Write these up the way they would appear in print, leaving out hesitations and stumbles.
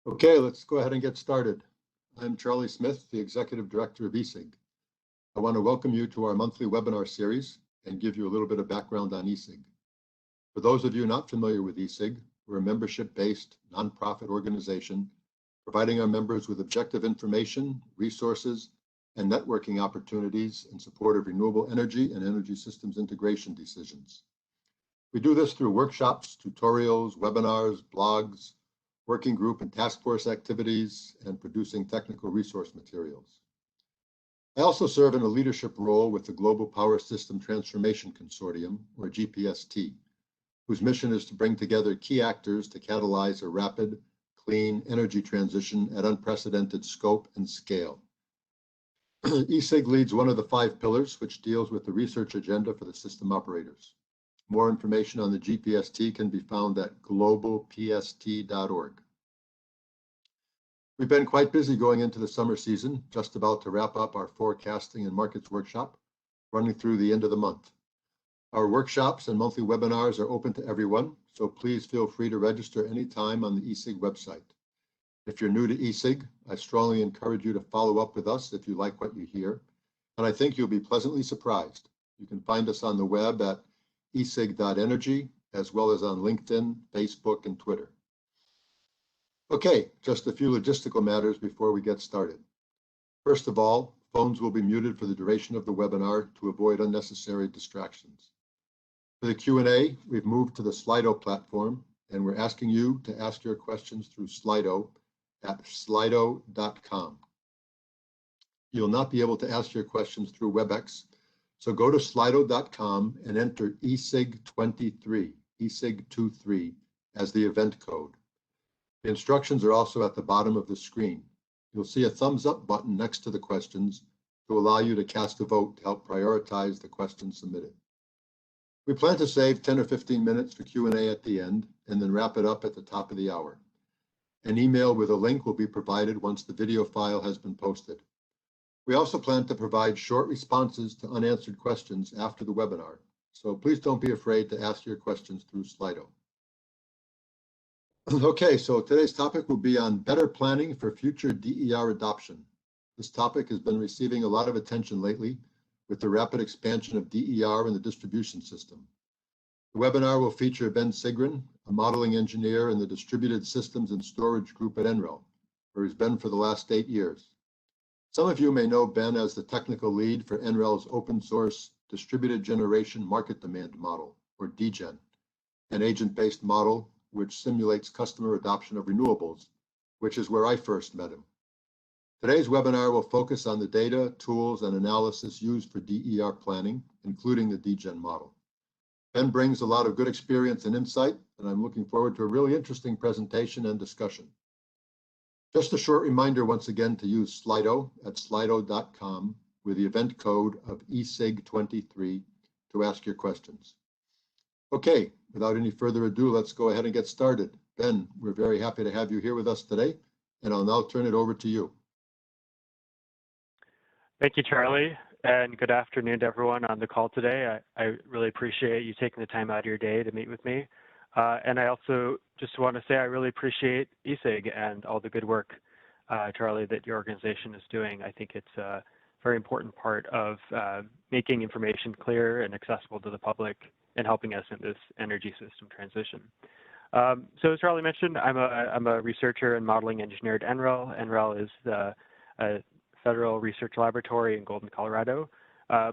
Okay, let's go ahead and get started. I'm Charlie Smith, the Executive Director of eSig. I want to welcome you to our monthly webinar series and give you a little bit of background on eSig. For those of you not familiar with eSig, we're a membership-based nonprofit organization providing our members with objective information, resources, and networking opportunities in support of renewable energy and energy systems integration decisions. We do this through workshops, tutorials, webinars, blogs, working group and task force activities, and producing technical resource materials. I also serve in a leadership role with the Global Power System Transformation Consortium, or GPST, whose mission is to bring together key actors to catalyze a rapid, clean energy transition at unprecedented scope and scale. eSig leads one of the 5 pillars, which deals with the research agenda for the system operators. More information on the GPST can be found at globalpst.org. We've been quite busy going into the summer season, just about to wrap up our forecasting and markets workshop, running through the end of the month. Our workshops and monthly webinars are open to everyone, so please feel free to register anytime on the eSig website. If you're new to eSig, I strongly encourage you to follow up with us if you like what you hear, and I think you'll be pleasantly surprised. You can find us on the web at esig.energy, as well as on LinkedIn, Facebook, and Twitter. Okay, just a few logistical matters before we get started. First of all, phones will be muted for the duration of the webinar to avoid unnecessary distractions. For the Q&A, we've moved to the Slido platform, and we're asking you to ask your questions through Slido at slido.com. You'll not be able to ask your questions through WebEx, so go to slido.com and enter ESIG23, ESIG23 as the event code. The instructions are also at the bottom of the screen. You'll see a thumbs up button next to the questions to allow you to cast a vote to help prioritize the questions submitted. We plan to save 10 or 15 minutes for Q&A at the end and then wrap it up at the top of the hour. An email with a link will be provided once the video file has been posted. We also plan to provide short responses to unanswered questions after the webinar, so please don't be afraid to ask your questions through Slido. Okay, so today's topic will be on better planning for future DER adoption. This topic has been receiving a lot of attention lately with the rapid expansion of DER in the distribution system. The webinar will feature Ben Sigrin, a modeling engineer in the Distributed Systems and Storage Group at NREL, where he's been for the last 8 years. Some of you may know Ben as the technical lead for NREL's open source Distributed Generation Market Demand Model, or dGen, an agent-based model which simulates customer adoption of renewables, which is where I first met him. Today's webinar will focus on the data, tools, and analysis used for DER planning, including the dGen model. Ben brings a lot of good experience and insight, and I'm looking forward to a really interesting presentation and discussion. Just a short reminder once again to use Slido at slido.com with the event code of ESIG23 to ask your questions. Okay, without any further ado, let's go ahead and get started. Ben, we're very happy to have you here with us today, and I'll now turn it over to you. Thank you, Charlie, and good afternoon to everyone on the call today. I really appreciate you taking the time out of your day to meet with me. And I also just want to say I really appreciate eSig and all the good work, Charlie, that your organization is doing. I think it's a very important part of making information clear and accessible to the public and helping us in this energy system transition. So as Charlie mentioned, I'm a researcher and modeling engineer at NREL. NREL is a federal research laboratory in Golden, Colorado.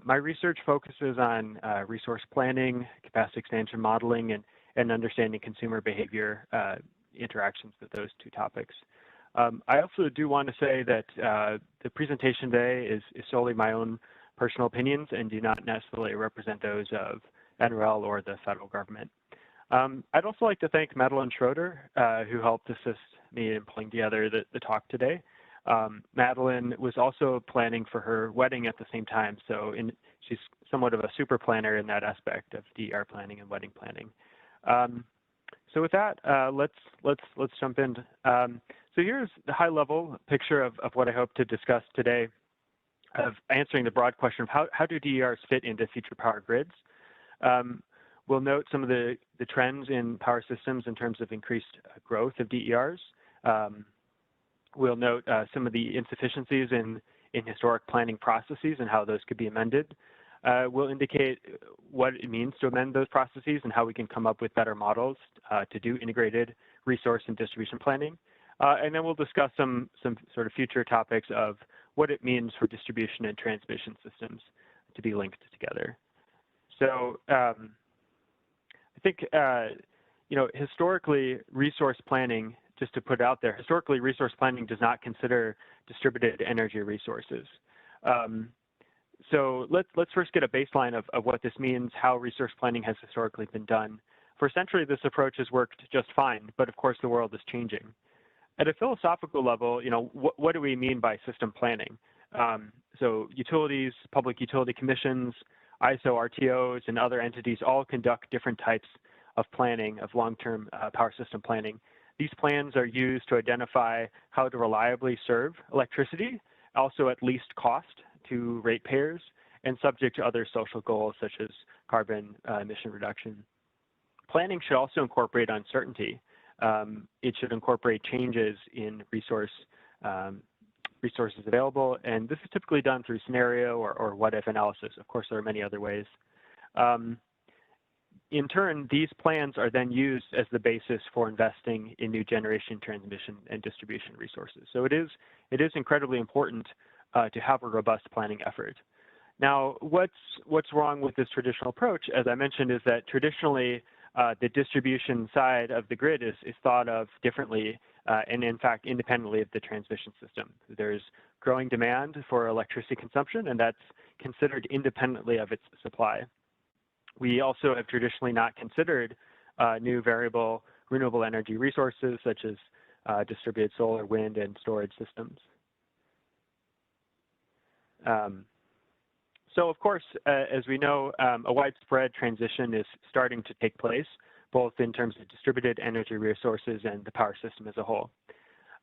My research focuses on resource planning, capacity expansion modeling, and understanding consumer behavior interactions with those 2 topics. I also do want to say that the presentation today is solely my own personal opinions and do not necessarily represent those of NREL or the federal government. I'd also like to thank Madeline Schroeder, who helped assist me in pulling together the talk today. Madeline was also planning for her wedding at the same time, so she's somewhat of a super planner in that aspect of DER planning and wedding planning. So with that, let's jump in. So here's the high-level picture of what I hope to discuss today, of answering the broad question of how do DERs fit into future power grids. We'll note some of the trends in power systems in terms of increased growth of DERs. We'll note some of the insufficiencies in historic planning processes and how those could be amended. We'll indicate what it means to amend those processes and how we can come up with better models to do integrated resource and distribution planning. And then we'll discuss some sort of future topics of what it means for distribution and transmission systems to be linked together. So I think, historically, resource planning, just to put it out there, historically, resource planning does not consider distributed energy resources. So let's first get a baseline of what this means, how resource planning has historically been done. For a century, this approach has worked just fine, but of course, the world is changing. At a philosophical level, what do we mean by system planning? So utilities, public utility commissions, ISO, RTOs, and other entities all conduct different types of planning, of long-term power system planning. These plans are used to identify how to reliably serve electricity, also at least cost to ratepayers, and subject to other social goals such as carbon emission reduction. Planning should also incorporate uncertainty. It should incorporate changes in resources available, and this is typically done through scenario or what-if analysis. Of course, there are many other ways. In turn, these plans are then used as the basis for investing in new generation, transmission, and distribution resources. So it is incredibly important to have a robust planning effort. Now, what's wrong with this traditional approach, as I mentioned, is that traditionally the distribution side of the grid is thought of differently and in fact independently of the transmission system. There's growing demand for electricity consumption, and that's considered independently of its supply. We also have traditionally not considered new variable renewable energy resources such as distributed solar, wind, and storage systems. So of course, as we know, a widespread transition is starting to take place, both in terms of distributed energy resources and the power system as a whole.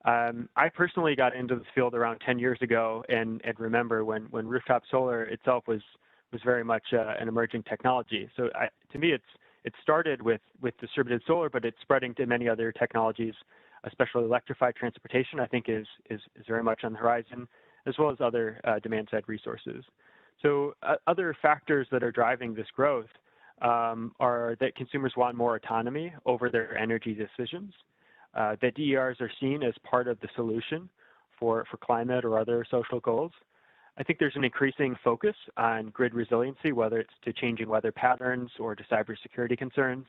I personally got into this field around 10 years ago and remember when rooftop solar itself was very much an emerging technology. So to me, it started with distributed solar, but it's spreading to many other technologies, especially electrified transportation, I think is very much on the horizon, as well as other demand-side resources. So other factors that are driving this growth are that consumers want more autonomy over their energy decisions, that DERs are seen as part of the solution for climate or other social goals. I think there's an increasing focus on grid resiliency, whether it's to changing weather patterns or to cybersecurity concerns.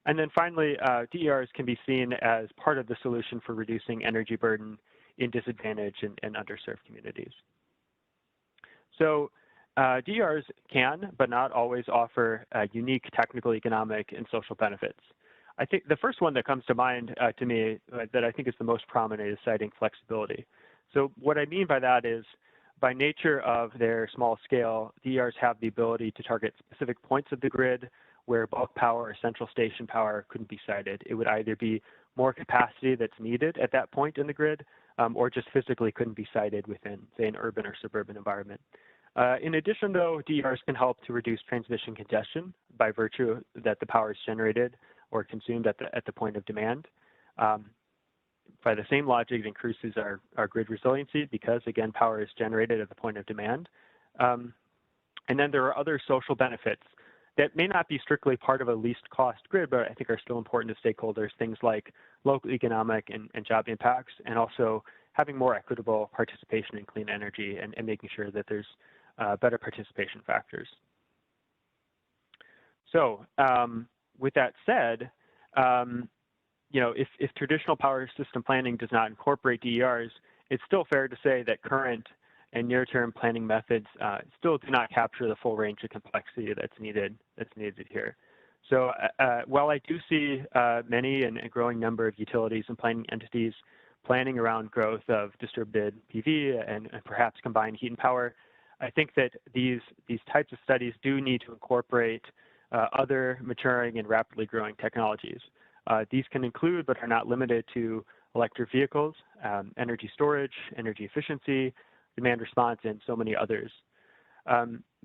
And then finally, DERs can be seen as part of the solution for reducing energy burden in disadvantaged and underserved communities. So DERs can, but not always, offer unique technical, economic, and social benefits. I think the first one that comes to mind to me that I think is the most prominent is citing flexibility. So what I mean by that is, by nature of their small scale, DERs have the ability to target specific points of the grid where bulk power or central station power couldn't be sited. It would either be more capacity that's needed at that point in the grid, or just physically couldn't be sited within, say, an urban or suburban environment. In addition, though, DERs can help to reduce transmission congestion by virtue that the power is generated or consumed at the point of demand. By the same logic, it increases our grid resiliency because, again, power is generated at the point of demand. And then there are other social benefits that may not be strictly part of a least cost grid, but I think are still important to stakeholders, things like local economic and job impacts, and also having more equitable participation in clean energy and making sure that there's better participation factors. So with that said, if traditional power system planning does not incorporate DERs, it's still fair to say that current and near-term planning methods still do not capture the full range of complexity that's needed here. So while I do see many and a growing number of utilities and planning entities planning around growth of distributed PV and perhaps combined heat and power, I think that these types of studies do need to incorporate other maturing and rapidly growing technologies. These can include, but are not limited to, electric vehicles, energy storage, energy efficiency, demand response, and so many others.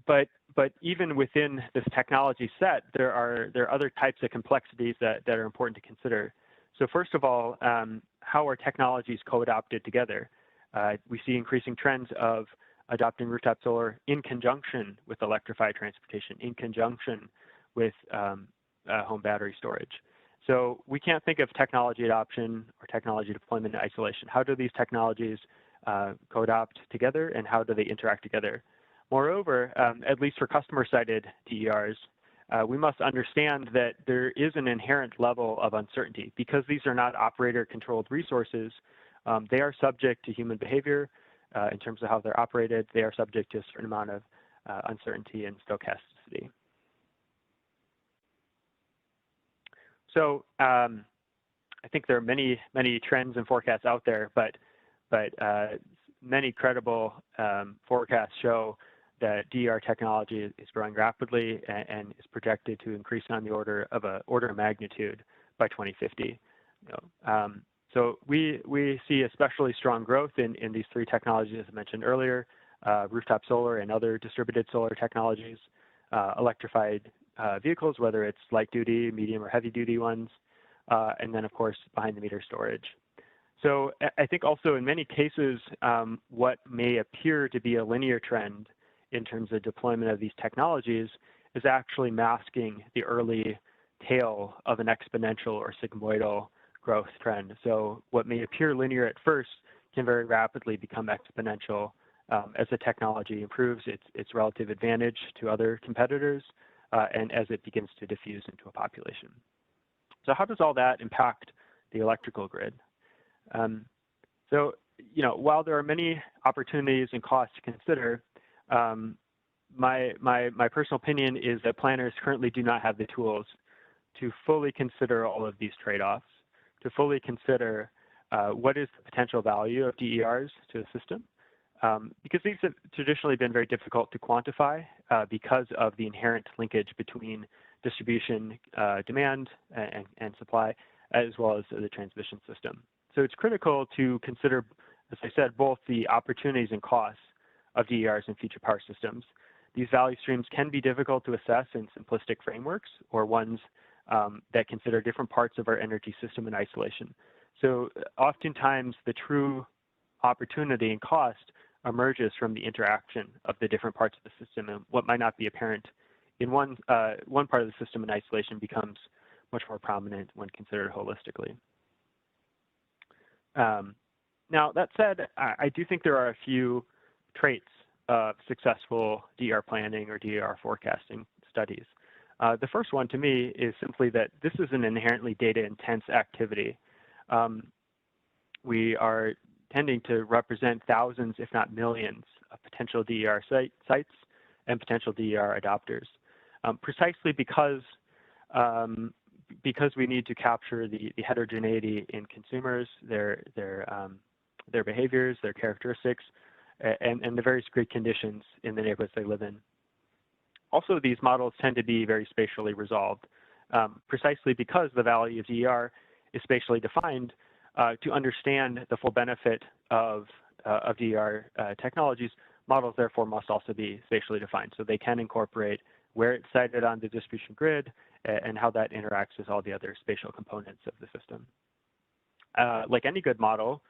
But even within this technology set, there are other types of complexities that are important to consider. So first of all, how are technologies co-adopted together? We see increasing trends of adopting rooftop solar in conjunction with electrified transportation, in conjunction with home battery storage. So we can't think of technology adoption or technology deployment in isolation. How do these technologies co-adopt together, and how do they interact together? Moreover, at least for customer-sided DERs, we must understand that there is an inherent level of uncertainty. Because these are not operator-controlled resources, they are subject to human behavior in terms of how they're operated. They are subject to a certain amount of uncertainty and stochasticity. So I think there are many trends and forecasts out there, but many credible forecasts show that DER technology is growing rapidly and is projected to increase on the order of magnitude by 2050. So we see especially strong growth in these three technologies, as I mentioned earlier: rooftop solar and other distributed solar technologies, electrified vehicles, whether it's light duty, medium, or heavy duty ones, and then of course behind the meter storage. So I think also in many cases, what may appear to be a linear trend in terms of deployment of these technologies is actually masking the early tail of an exponential or sigmoidal growth trend. So what may appear linear at first can very rapidly become exponential as the technology improves its relative advantage to other competitors and as it begins to diffuse into a population. So how does all that impact the electrical grid? So, while there are many opportunities and costs to consider, my personal opinion is that planners currently do not have the tools to fully consider all of these trade-offs, to fully consider what is the potential value of DERs to the system, because these have traditionally been very difficult to quantify because of the inherent linkage between distribution demand and supply, as well as the transmission system. So it's critical to consider, as I said, both the opportunities and costs of DERs and future power systems. These value streams can be difficult to assess in simplistic frameworks or ones that consider different parts of our energy system in isolation. So oftentimes the true opportunity and cost emerges from the interaction of the different parts of the system, and what might not be apparent in one part of the system in isolation becomes much more prominent when considered holistically. Now, that said, I do think there are a few traits of successful DER planning or DER forecasting studies. The first one to me is simply that this is an inherently data-intense activity. We are tending to represent thousands, if not millions, of potential DER sites and potential DER adopters, precisely because we need to capture the heterogeneity in consumers, their behaviors, their characteristics, and the various grid conditions in the neighborhoods they live in. Also, these models tend to be very spatially resolved, precisely because the value of DER is spatially defined. To understand the full benefit of DER technologies, models therefore must also be spatially defined, so they can incorporate where it's sited on the distribution grid and how that interacts with all the other spatial components of the system. Like any good model,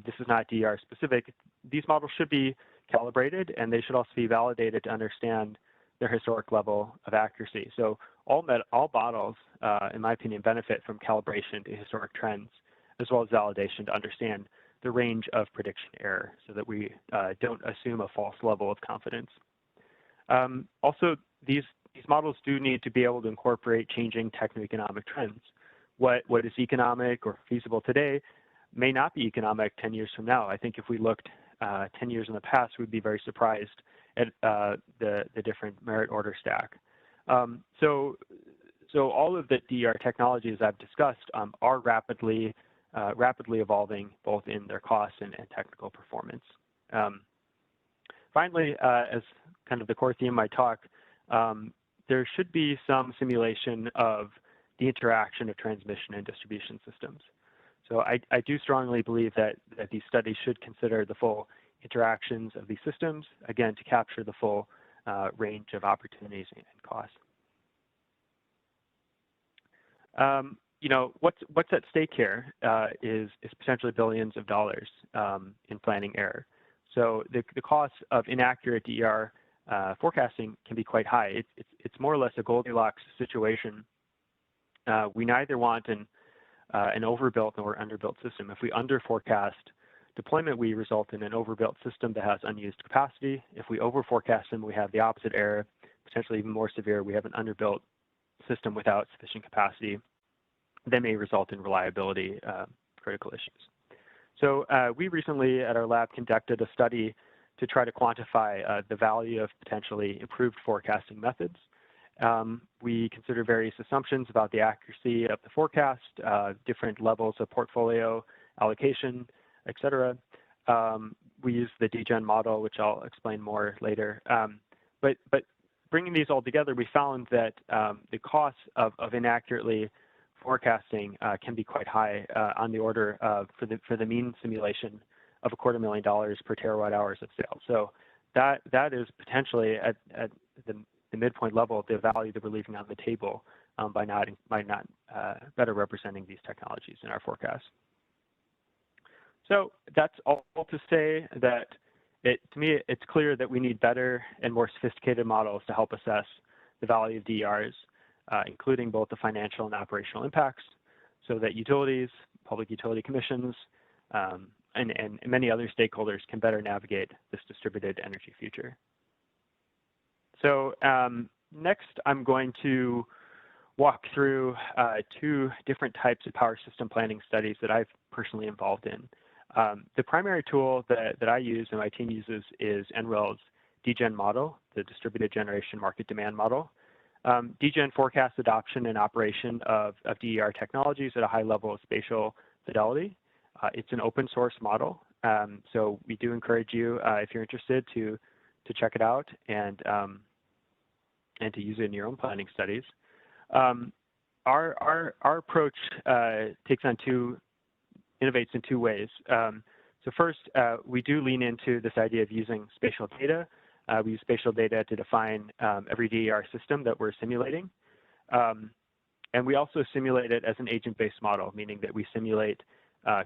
this is not DER specific, these models should be calibrated and they should also be validated to understand their historic level of accuracy. So all models, in my opinion, benefit from calibration to historic trends, as well as validation to understand the range of prediction error so that we don't assume a false level of confidence. Also, these models do need to be able to incorporate changing techno-economic trends. What is economic or feasible today may not be economic 10 years from now. I think if we looked 10 years in the past, we'd be very surprised at the different merit order stack. So all of the DER technologies I've discussed are rapidly evolving, both in their costs and technical performance. Finally, as kind of the core theme of my talk, there should be some simulation of the interaction of transmission and distribution systems. So I do strongly believe that these studies should consider the full interactions of these systems, again, to capture the full range of opportunities and costs. what's at stake here is potentially billions of dollars in planning error. So the cost of inaccurate DER forecasting can be quite high. It's more or less a Goldilocks situation. We neither want an overbuilt nor underbuilt system. If we underforecast deployment, we result in an overbuilt system that has unused capacity. If we overforecast them, we have the opposite error, potentially even more severe. We have an underbuilt system without sufficient capacity that may result in reliability critical issues. So we recently at our lab conducted a study to try to quantify the value of potentially improved forecasting methods. We consider various assumptions about the accuracy of the forecast, different levels of portfolio allocation, et cetera. We use the dGen model, which I'll explain more later. But bringing these all together, we found that the costs of inaccurately forecasting can be quite high, on the order of, for the mean simulation of $250,000 per terawatt hours of sales. So that is potentially at the midpoint level the value that we're leaving on the table by not better representing these technologies in our forecast. So that's all to say that to me it's clear that we need better and more sophisticated models to help assess the value of DERs, including both the financial and operational impacts, so that utilities, public utility commissions, and many other stakeholders can better navigate this distributed energy future. So next, I'm going to walk through two different types of power system planning studies that I've personally involved in. The primary tool that I use and my team uses is NREL's dGen model, the Distributed Generation Market Demand Model. dGen forecasts adoption and operation of DER technologies at a high level of spatial fidelity. It's an open source model, so we do encourage you, if you're interested, to check it out and to use it in your own planning studies. Our approach innovates in two ways. So first, we do lean into this idea of using spatial data. We use spatial data to define every DER system that we're simulating. And we also simulate it as an agent-based model, meaning that we simulate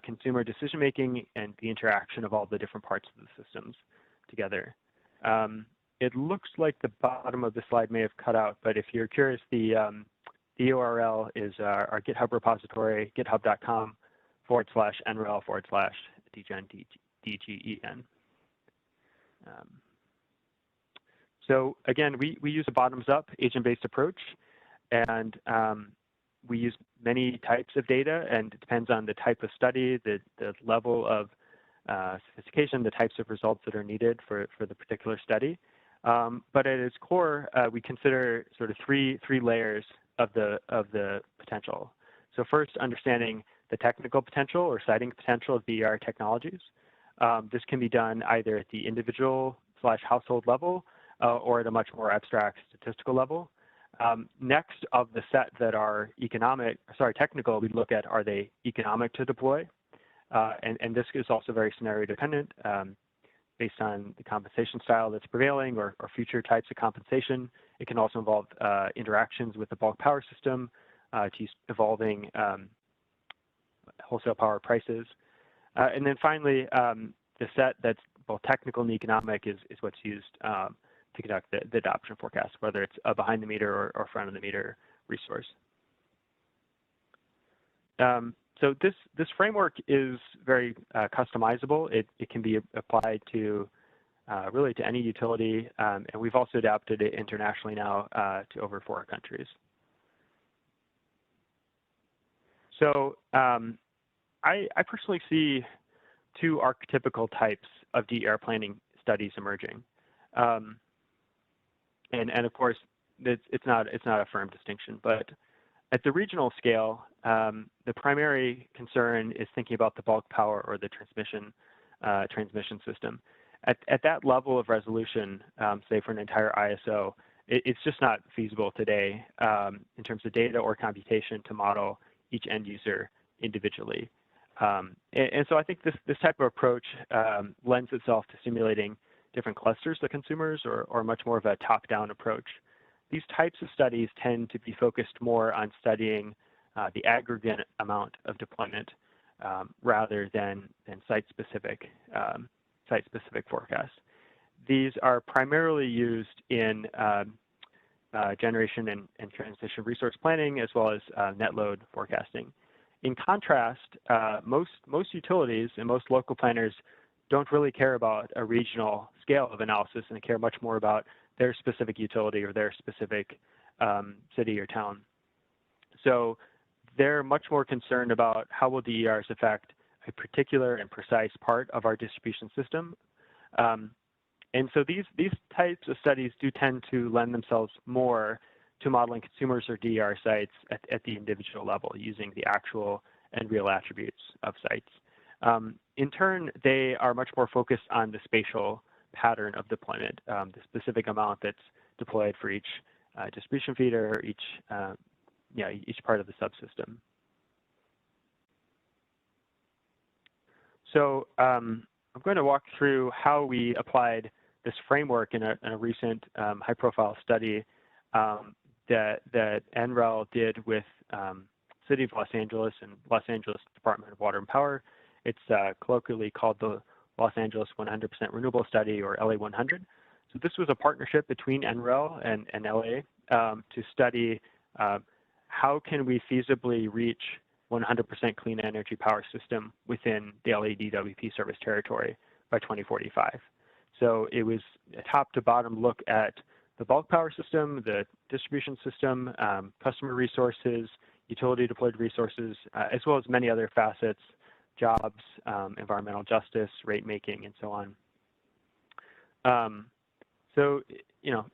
consumer decision-making and the interaction of all the different parts of the systems together. It looks like the bottom of the slide may have cut out, but if you're curious, the URL is our GitHub repository, github.com/NREL/dGen, DGEN. So again, we use a bottoms-up agent-based approach, and we use many types of data, and it depends on the type of study, the level of sophistication, the types of results that are needed for the particular study. But at its core, we consider sort of three layers of the potential. So first, understanding the technical potential or siting potential of DER technologies. This can be done either at the individual/household level or at a much more abstract statistical level. Next, of the set that are technical, we look at, are they economic to deploy? And this is also very scenario dependent based on the compensation style that's prevailing or future types of compensation. It can also involve interactions with the bulk power system to evolving wholesale power prices. And then finally, the set that's both technical and economic is what's used to conduct the adoption forecast, whether it's a behind the meter or front of the meter resource. So this framework is very customizable. It can be applied to really to any utility, and we've also adapted it internationally now to over 4 countries. So I personally see 2 archetypical types of DER planning studies emerging. And of course, it's not a firm distinction, but at the regional scale, the primary concern is thinking about the bulk power or the transmission system. At that level of resolution, say for an entire ISO, it's just not feasible today in terms of data or computation to model each end user individually. And so I think this type of approach lends itself to simulating different clusters of consumers or much more of a top-down approach. These types of studies tend to be focused more on studying the aggregate amount of deployment rather than site-specific forecasts. These are primarily used in generation and transmission resource planning, as well as net load forecasting. In contrast, most utilities and most local planners don't really care about a regional scale of analysis, and they care much more about their specific utility or their specific city or town. So they're much more concerned about how will DERs affect a particular and precise part of our distribution system. And so these types of studies do tend to lend themselves more to modeling consumers or DER sites at the individual level using the actual and real attributes of sites. In turn, they are much more focused on the spatial pattern of deployment, the specific amount that's deployed for each distribution feeder, each part of the subsystem. So I'm going to walk through how we applied this framework in a recent high-profile study that NREL did with City of Los Angeles and Los Angeles Department of Water and Power. It's colloquially called the Los Angeles 100% Renewable Study, or LA 100. So this was a partnership between NREL and LA to study how can we feasibly reach 100% clean energy power system within the LA DWP service territory by 2045. So it was a top to bottom look at the bulk power system, the distribution system, customer resources, utility deployed resources, as well as many other facets, jobs, environmental justice, rate making, and so on. So,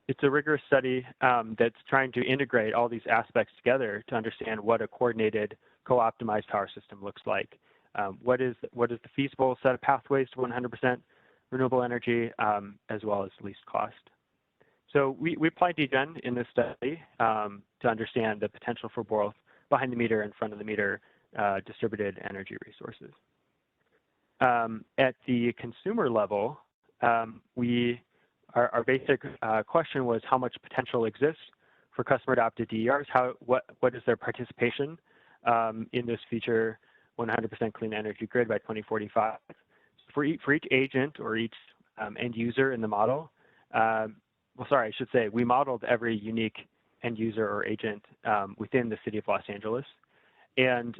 it's a rigorous study that's trying to integrate all these aspects together to understand what a coordinated, co-optimized power system looks like. What is the feasible set of pathways to 100% renewable energy, as well as least cost. So we applied dGen in this study to understand the potential for both behind the meter and front of the meter distributed energy resources. At the consumer level, our basic question was how much potential exists for customer adopted DERs. What is their participation in this future 100% clean energy grid by 2045? For each agent or each end user in the model, we modeled every unique end user or agent within the city of Los Angeles. And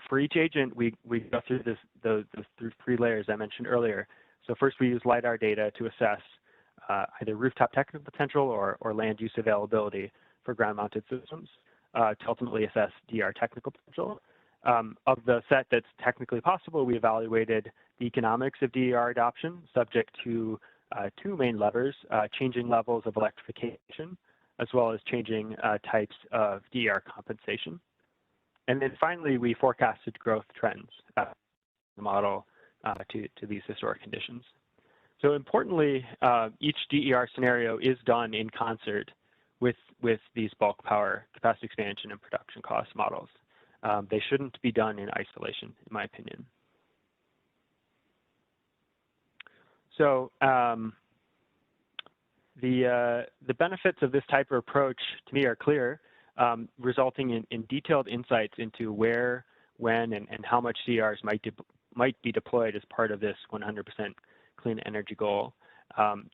for each agent, we go through those three layers I mentioned earlier. So first, we use LiDAR data to assess either rooftop technical potential or land use availability for ground-mounted systems to ultimately assess DER technical potential. Of the set that's technically possible, we evaluated the economics of DER adoption subject to two main levers, changing levels of electrification, as well as changing types of DER compensation. And then finally, we forecasted growth trends in the model to these historic conditions. So importantly, each DER scenario is done in concert with these bulk power capacity expansion and production cost models. They shouldn't be done in isolation, in my opinion. So the benefits of this type of approach to me are clear, resulting in detailed insights into where, when, and how much DERs might be deployed as part of this 100% clean energy goal.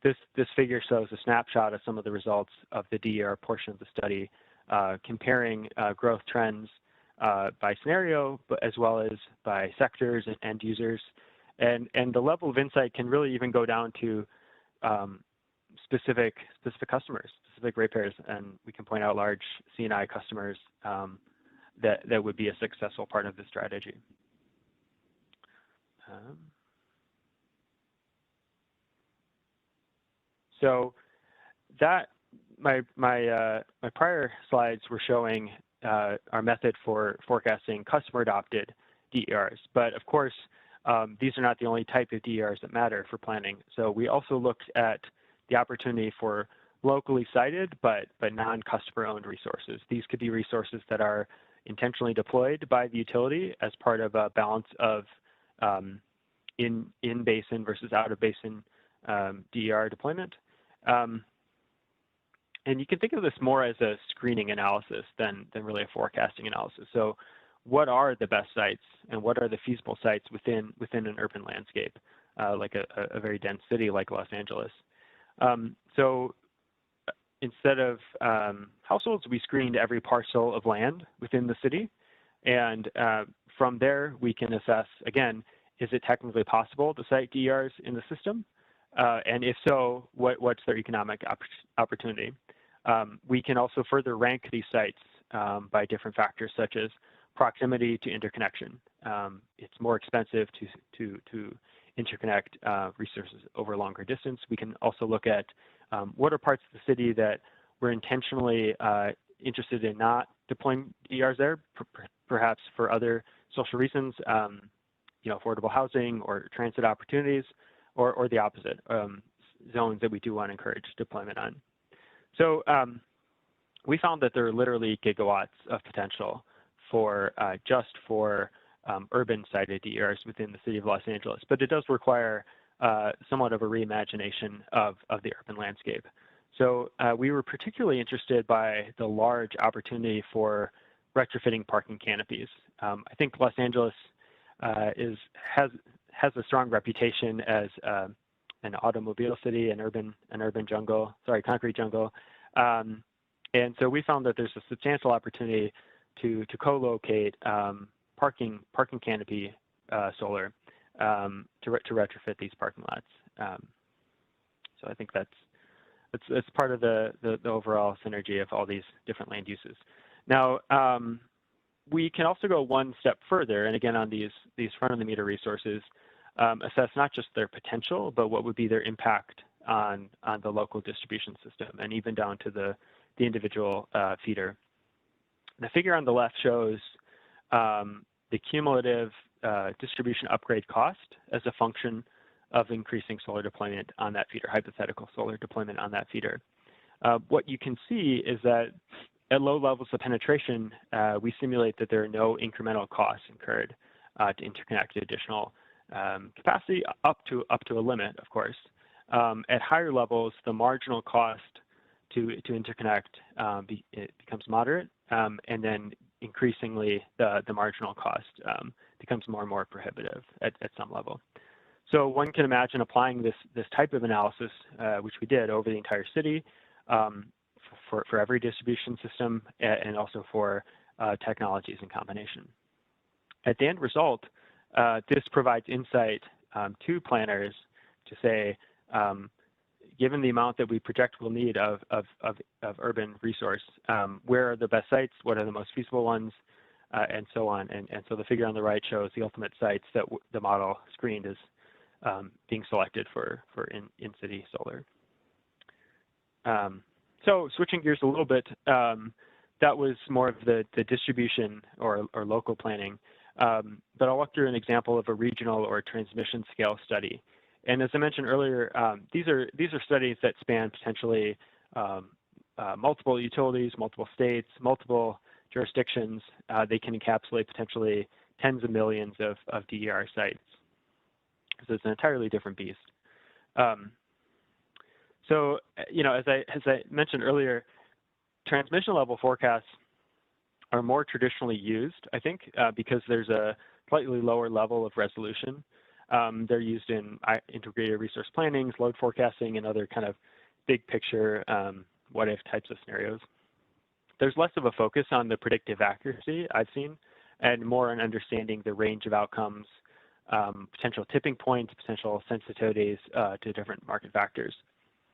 This figure shows a snapshot of some of the results of the DER portion of the study, comparing growth trends by scenario, but as well as by sectors and end users. And the level of insight can really even go down to specific customers, specific ratepayers, and we can point out large C&I customers that would be a successful part of the strategy. So that my prior slides were showing our method for forecasting customer adopted DERs, but of course these are not the only type of DERs that matter for planning. So we also looked at the opportunity for locally sited but non-customer owned resources. These could be resources that are intentionally deployed by the utility as part of a balance of in basin versus out of basin DER deployment. And you can think of this more as a screening analysis than really a forecasting analysis. So what are the best sites and what are the feasible sites within an urban landscape, like a very dense city like Los Angeles? So instead of households, we screened every parcel of land within the city. And from there, we can assess, again, is it technically possible to cite DERs in the system? And if so, what's their economic opportunity? We can also further rank these sites by different factors, such as proximity to interconnection. It's more expensive to interconnect resources over a longer distance. We can also look at what are parts of the city that we're intentionally interested in not deploying DERs there, perhaps for other social reasons, affordable housing or transit opportunities, or the opposite, zones that we do want to encourage deployment on. So we found that there are literally gigawatts of potential for just for urban sited DERs within the city of Los Angeles, but it does require somewhat of a reimagination of the urban landscape. So we were particularly interested by the large opportunity for retrofitting parking canopies. I think Los Angeles has a strong reputation as an automobile city, an urban jungle, concrete jungle. And so we found that there's a substantial opportunity to co-locate parking canopy solar to retrofit these parking lots. So I think that's part of the overall synergy of all these different land uses. Now, we can also go one step further, and again on these front-of-the-meter resources, assess not just their potential, but what would be their impact on the local distribution system, and even down to the individual feeder. The figure on the left shows the cumulative distribution upgrade cost as a function of increasing solar deployment on that feeder, hypothetical solar deployment on that feeder. What you can see is that at low levels of penetration, we simulate that there are no incremental costs incurred to interconnect additional capacity up to a limit, of course. At higher levels, the marginal cost to interconnect it becomes moderate, and then increasingly the marginal cost becomes more and more prohibitive at some level. So one can imagine applying this type of analysis, which we did over the entire city, for every distribution system, and also for technologies in combination. At the end result, this provides insight to planners to say, given the amount that we project we'll need of urban resource, where are the best sites, what are the most feasible ones, and so on. And so the figure on the right shows the ultimate sites that the model screened as being selected for in-city solar. So switching gears a little bit, that was more of the distribution or local planning. But I'll walk through an example of a regional or transmission scale study. And as I mentioned earlier, these are studies that span potentially multiple utilities, multiple states, multiple jurisdictions. They can encapsulate potentially tens of millions of DER sites. So it's an entirely different beast. So, as I mentioned earlier, transmission level forecasts are more traditionally used, I think, because there's a slightly lower level of resolution. They're used in integrated resource plannings, load forecasting, and other kind of big picture what-if types of scenarios. There's less of a focus on the predictive accuracy I've seen, and more on understanding the range of outcomes, potential tipping points, potential sensitivities to different market factors.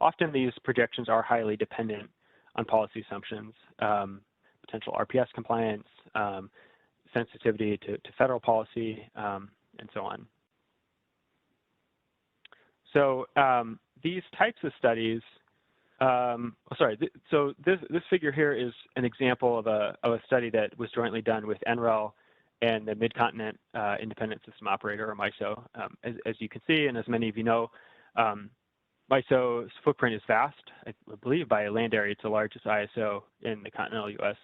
Often these projections are highly dependent on policy assumptions, potential RPS compliance, sensitivity to federal policy, and so on. So these types of studies, so this figure here is an example of a study that was jointly done with NREL and the Mid-Continent Independent System Operator, or MISO. As you can see, and as many of you know, MISO's footprint is vast. I believe by land area, it's the largest ISO in the continental U.S.,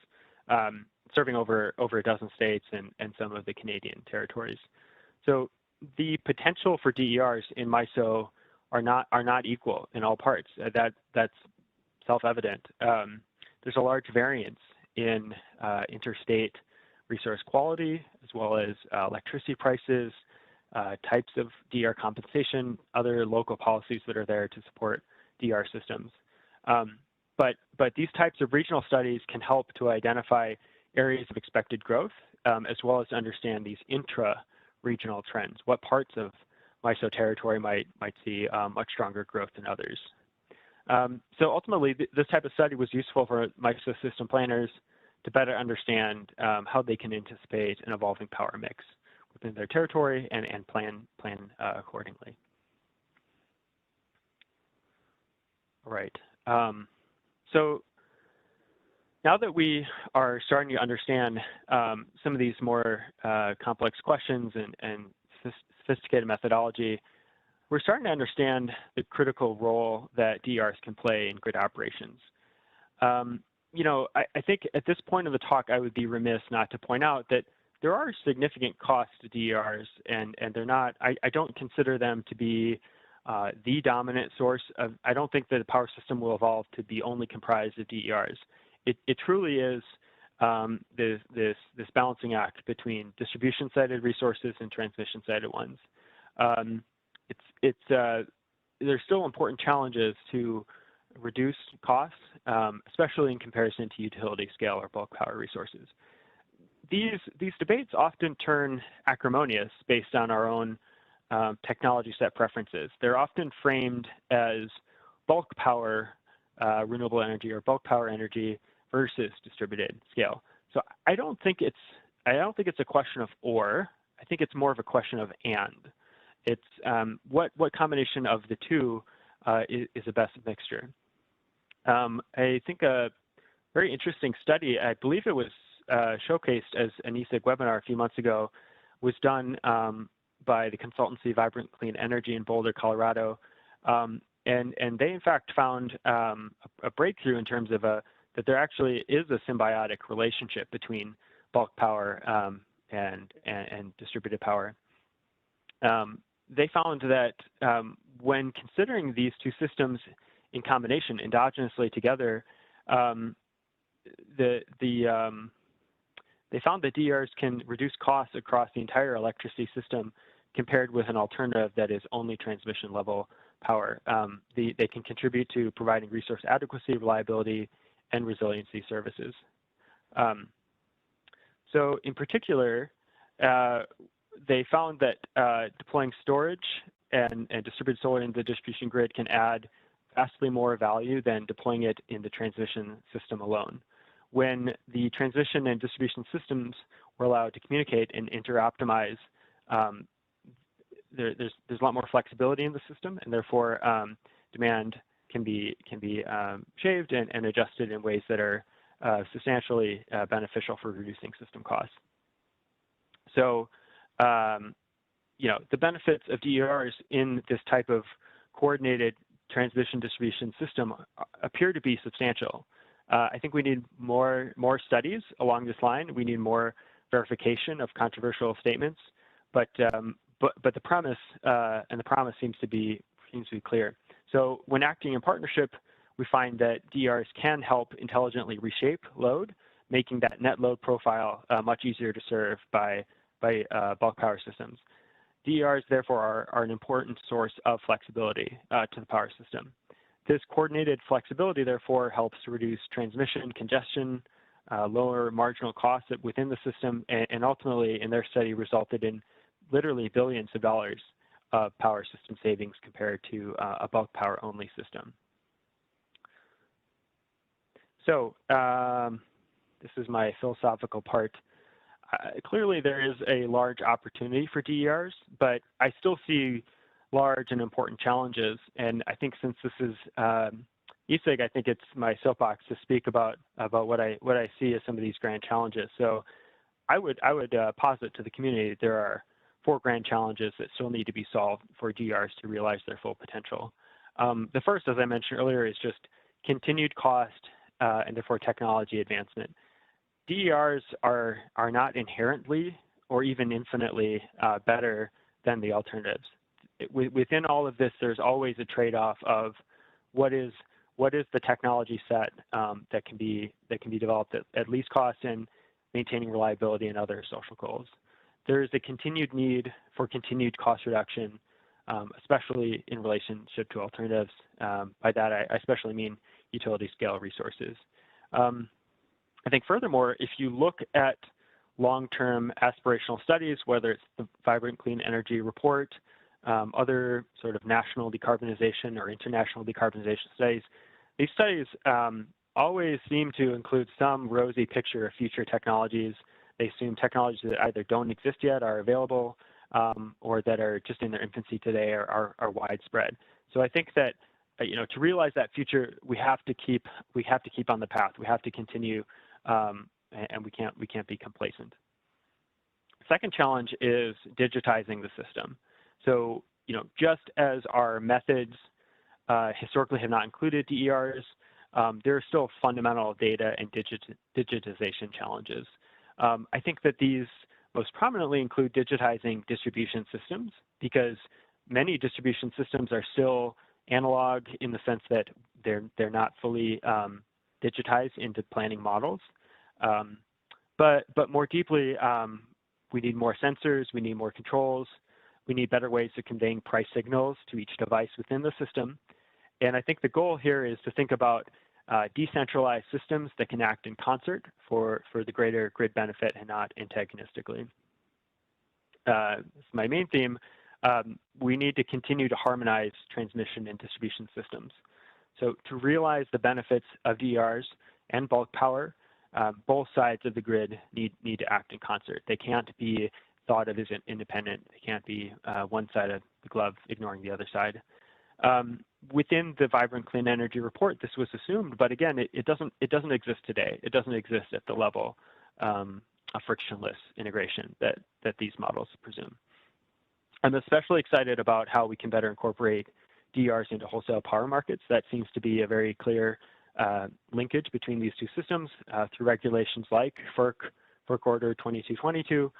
serving over a dozen states and some of the Canadian territories. So the potential for DERs in MISO are not equal in all parts. That's self-evident. There's a large variance in interstate resource quality, as well as electricity prices, types of DER compensation, other local policies that are there to support DER systems. But these types of regional studies can help to identify areas of expected growth, as well as to understand these intra-regional trends. What parts of MISO territory might see much stronger growth than others. So ultimately, this type of study was useful for MISO system planners to better understand how they can anticipate an evolving power mix within their territory and plan accordingly. All right. So now that we are starting to understand some of these more complex questions and sophisticated methodology, we're starting to understand the critical role that DERs can play in grid operations. You know, I think at this point of the talk, I would be remiss not to point out that there are significant costs to DERs, and they're not, I don't consider them to be the dominant source of, I don't think that the power system will evolve to be only comprised of DERs. It truly is this balancing act between distribution-sided resources and transmission-sided ones. There's still important challenges to reduce costs, especially in comparison to utility scale or bulk power resources. These debates often turn acrimonious based on our own technology set preferences. They're often framed as bulk power renewable energy or bulk power energy versus distributed scale. So I don't think it's a question of or. I think it's more of a question of and. It's what combination of the two is the best mixture. I think a very interesting study, I believe it was showcased as an ESIG webinar a few months ago, was done by the consultancy Vibrant Clean Energy in Boulder, Colorado. And they, in fact, found a breakthrough in terms of that there actually is a symbiotic relationship between bulk power and distributed power. They found that when considering these two systems in combination, endogenously together, they found that DERs can reduce costs across the entire electricity system compared with an alternative that is only transmission level power. They can contribute to providing resource adequacy, reliability, and resiliency services. So in particular, they found that deploying storage and distributed solar in the distribution grid can add vastly more value than deploying it in the transmission system alone. When the transmission and distribution systems were allowed to communicate and interoptimize, there's a lot more flexibility in the system, and therefore demand can be shaved and adjusted in ways that are substantially beneficial for reducing system costs. So, you know, the benefits of DERs in this type of coordinated transmission distribution system appear to be substantial. I think we need more studies along this line. We need more verification of controversial statements, but the premise and the promise seems to be clear. So when acting in partnership, we find that DERs can help intelligently reshape load, making that net load profile much easier to serve by bulk power systems. DERs, therefore, are an important source of flexibility to the power system. This coordinated flexibility, therefore, helps to reduce transmission congestion, lower marginal costs within the system, and ultimately, in their study, resulted in literally billions of dollars of power system savings compared to a bulk power only system. So this is my philosophical part. Clearly, there is a large opportunity for DERs, but I still see large and important challenges. And I think since this is ESIG, I think it's my soapbox to speak about what I see as some of these grand challenges. So I would posit to the community that there are 4 grand challenges that still need to be solved for DERs to realize their full potential. The first, as I mentioned earlier, is just continued cost and therefore technology advancement. DERs are not inherently or even infinitely better than the alternatives. Within all of this, there's always a trade-off of what is what is the technology set that can be developed at least cost and maintaining reliability and other social goals. There is a continued need for continued cost reduction, especially in relationship to alternatives. By that, I especially mean utility scale resources. I think furthermore, if you look at long-term aspirational studies, whether it's the Vibrant Clean Energy Report, other sort of national decarbonization or international decarbonization studies, these studies always seem to include some rosy picture of future technologies. They assume technologies that either don't exist yet are available, or that are just in their infancy today are widespread. So I think that to realize that future, we have to keep on the path. We have to continue, and we can't be complacent. Second challenge is digitizing the system. So just as our methods historically have not included DERs, there are still fundamental data and digitization challenges. I think that these most prominently include digitizing distribution systems, because many distribution systems are still analog in the sense that they're not fully digitized into planning models. But more deeply, we need more sensors, we need more controls, we need better ways of conveying price signals to each device within the system. And I think the goal here is to think about decentralized systems that can act in concert for the greater grid benefit and not antagonistically. It's my main theme. We need to continue to harmonize transmission and distribution systems. So to realize the benefits of DERs and bulk power, both sides of the grid need to act in concert. They can't be thought of as independent. They can't be one side of the glove ignoring the other side. Within the Vibrant Clean Energy Report, this was assumed, but again, it doesn't exist today. It doesn't exist at the level of frictionless integration that these models presume. I'm especially excited about how we can better incorporate DERs into wholesale power markets. That seems to be a very clear linkage between these two systems through regulations like FERC Order 2222,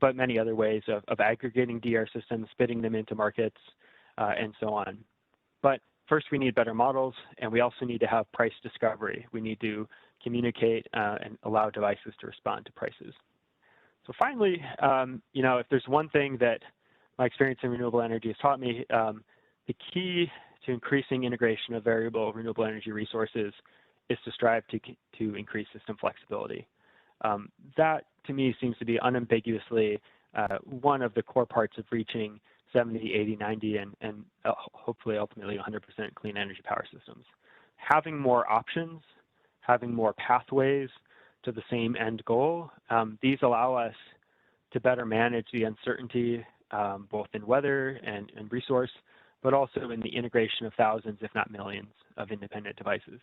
but many other ways of aggregating DR systems, fitting them into markets, and so on. But first, we need better models, and we also need to have price discovery. We need to communicate and allow devices to respond to prices. So finally, if there's one thing that my experience in renewable energy has taught me, the key to increasing integration of variable renewable energy resources is to strive to increase system flexibility. That, to me, seems to be unambiguously one of the core parts of reaching 70, 80, 90, and hopefully ultimately 100% clean energy power systems. Having more options, having more pathways to the same end goal, these allow us to better manage the uncertainty both in weather and resource, but also in the integration of thousands, if not millions, of independent devices.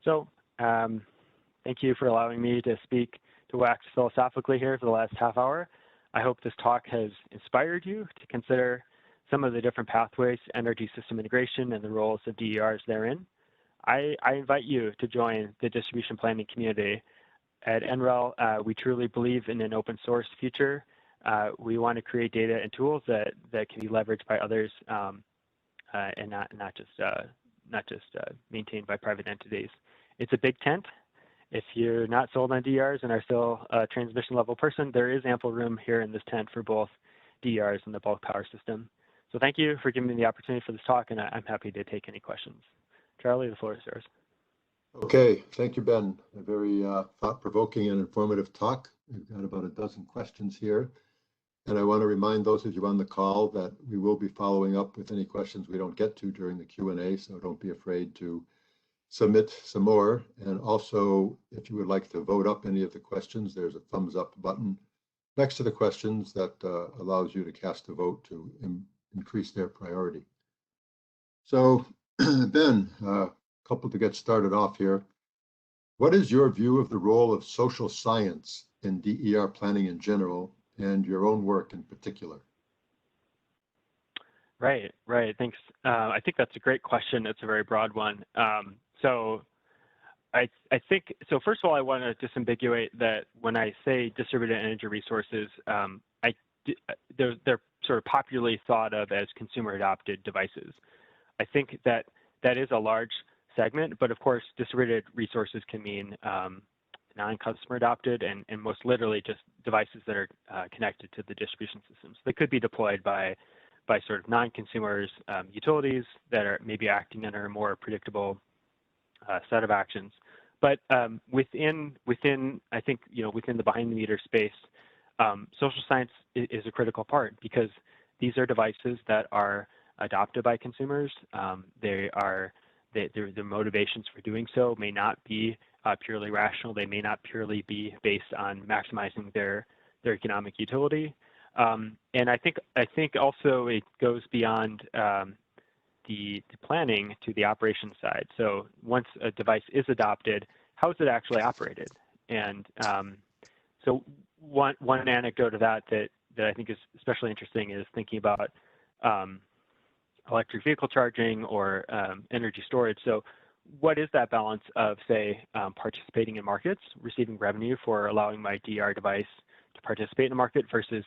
So thank you for allowing me to speak to wax philosophically here for the last half hour. I hope this talk has inspired you to consider some of the different pathways to energy system integration and the roles of DERs therein. I invite you to join the distribution planning community. At NREL, we truly believe in an open source future. We want to create data and tools that can be leveraged by others and not just maintained by private entities. It's a big tent. If you're not sold on DERs and are still a transmission level person, there is ample room here in this tent for both DERs and the bulk power system. So thank you for giving me the opportunity for this talk, and I'm happy to take any questions. Charlie, the floor is yours. Okay, thank you, Ben. A very thought-provoking and informative talk. We've got about a dozen questions here. And I want to remind those of you on the call that we will be following up with any questions we don't get to during the Q&A, so don't be afraid to submit some more. And also, if you would like to vote up any of the questions, there's a thumbs up button next to the questions that allows you to cast a vote to increase their priority. So Ben, a couple to get started off here. What is your view of the role of social science in DER planning in general and your own work in particular? Right. Thanks. I think that's a great question. It's a very broad one. So I think, so first of all, I want to disambiguate that when I say distributed energy resources, they're sort of popularly thought of as consumer adopted devices. I think that that is a large segment, but of course, distributed resources can mean non-customer adopted and most literally just devices that are connected to the distribution systems. They could be deployed by sort of non-consumers, utilities that are maybe acting under a more predictable set of actions. But within I think within the behind the meter space, social science is a critical part because these are devices that are adopted by consumers. Their motivations for doing so may not be purely rational. They may not purely be based on maximizing their economic utility. And I think also it goes beyond the planning to the operations side. So once a device is adopted, how is it actually operated? And so one anecdote of that I think is especially interesting is thinking about electric vehicle charging or energy storage. So what is that balance of, say, participating in markets, receiving revenue for allowing my DR device to participate in a market versus,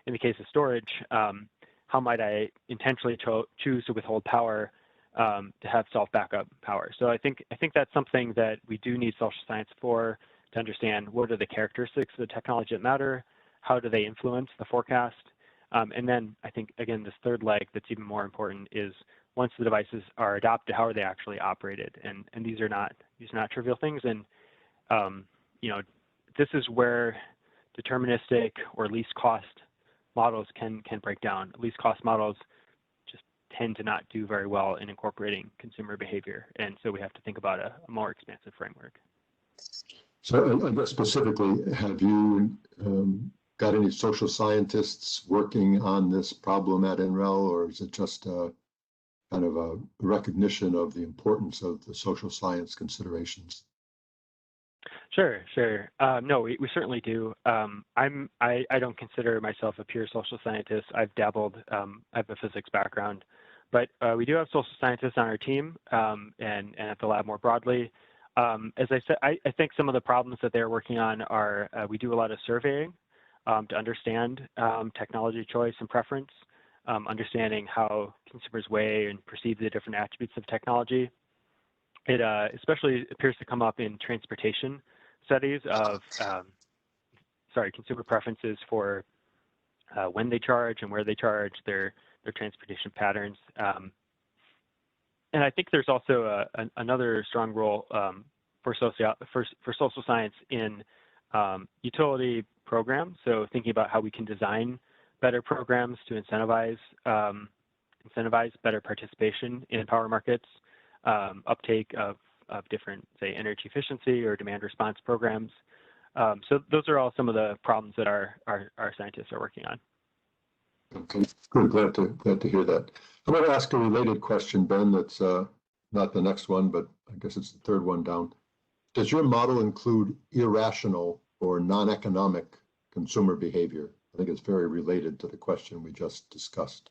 in the case of storage, how might I intentionally choose to withhold power to have self-backup power? So I think that's something that we do need social science for, to understand what are the characteristics of the technology that matter, how do they influence the forecast, and then I think, again, this third leg that's even more important is once the devices are adopted, how are they actually operated? And these are not trivial things. And this is where deterministic or least cost models can break down. Least cost models just tend to not do very well in incorporating consumer behavior, and so we have to think about a more expansive framework. So, I guess specifically, have you got any social scientists working on this problem at NREL, or is it just kind of a recognition of the importance of the social science considerations? Sure. No, we certainly do. I don't consider myself a pure social scientist. I've dabbled. I have a physics background, but we do have social scientists on our team and at the lab more broadly. As I said, I think some of the problems that they're working on are we do a lot of surveying to understand technology choice and preference, understanding how consumers weigh and perceive the different attributes of technology. It especially appears to come up in transportation studies of consumer preferences for when they charge and where they charge, their transportation patterns. And I think there's also another strong role for social science in utility programs. So thinking about how we can design better programs to incentivize better participation in power markets, uptake of different, say, energy efficiency or demand response programs. So those are all some of the problems that our scientists are working on. Okay, good. Glad to hear that. I'm going to ask a related question, Ben. That's not the next one, but I guess it's the third one down. Does your model include irrational or non-economic consumer behavior? I think it's very related to the question we just discussed.